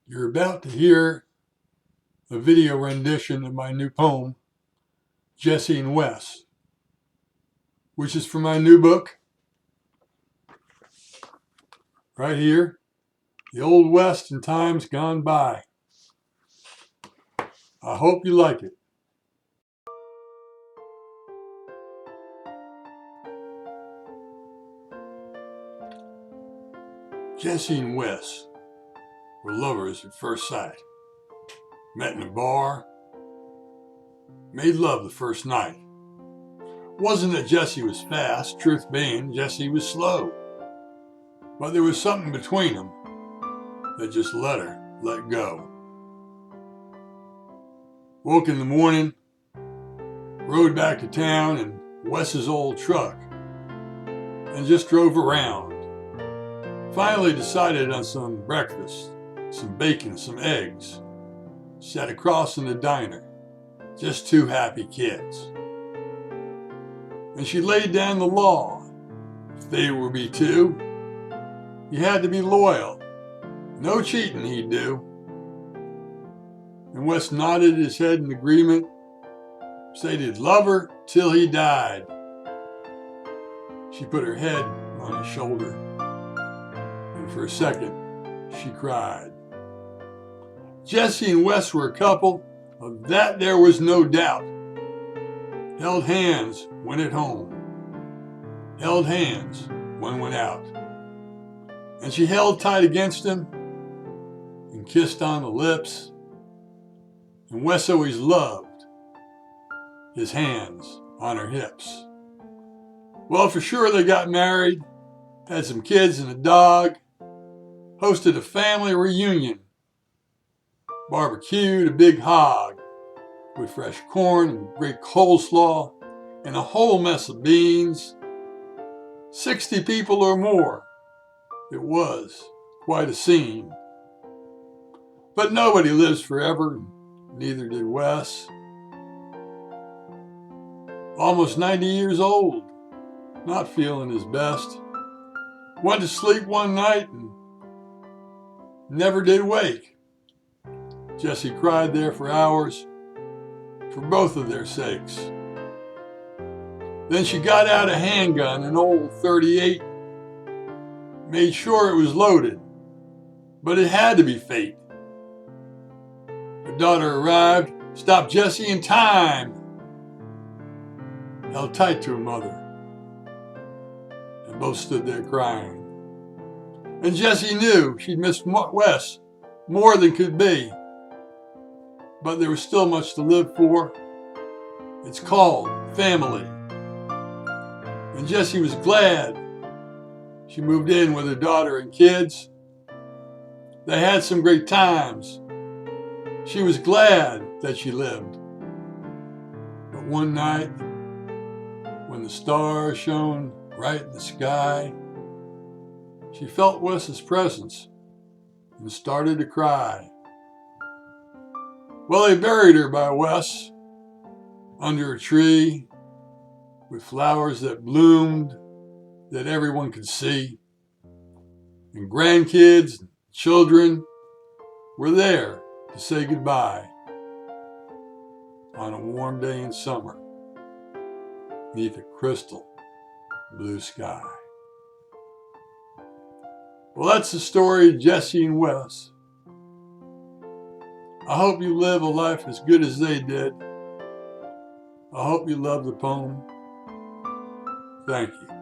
You're about to hear a video rendition of my new poem, Jessi Wes, which is from my new book, right here, The Old West in Times Gone By. I hope you like it. Jessi and Wes were lovers at first sight. Met in a bar, made love the first night. Wasn't that Jessi was fast, truth being, Jessi was slow. But there was something between them that just let go. Woke in the morning, rode back to town in Wes's old truck, and just drove around. Finally decided on some breakfast, some bacon, some eggs. Sat across in the diner, just two happy kids. And she laid down the law. If they were be two, you had to be loyal. No cheating he'd do. And Wes nodded his head in agreement, said he'd love her till he died. She put her head on his shoulder, and for a second, she cried. Jessi and Wes were a couple, of that there was no doubt. Held hands when at home, held hands when went out. And she held tight against him and kissed on the lips. And Wes always loved his hands on her hips. Well, for sure they got married, had some kids and a dog, hosted a family reunion, barbecued a big hog with fresh corn and great coleslaw and a whole mess of beans. 60 people or more. It was quite a scene. But nobody lives forever, neither did Wes. Almost 90 years old, not feeling his best. Went to sleep one night and never did wake. Jessi cried there for hours, for both of their sakes. Then she got out a handgun, an old .38, made sure it was loaded, but it had to be fate. Her daughter arrived, stopped Jessi in time, held tight to her mother, and both stood there crying. And Jessi knew she'd missed Wes more than could be. But there was still much to live for. It's called family. And Jessi was glad she moved in with her daughter and kids. They had some great times. She was glad that she lived. But one night, when the stars shone bright in the sky, she felt Wes's presence and started to cry. Well, they buried her by Wes under a tree with flowers that bloomed that everyone could see. And grandkids and children were there to say goodbye on a warm day in summer beneath a crystal blue sky. Well, that's the story of Jessi and Wes. I hope you live a life as good as they did. I hope you love the poem. Thank you.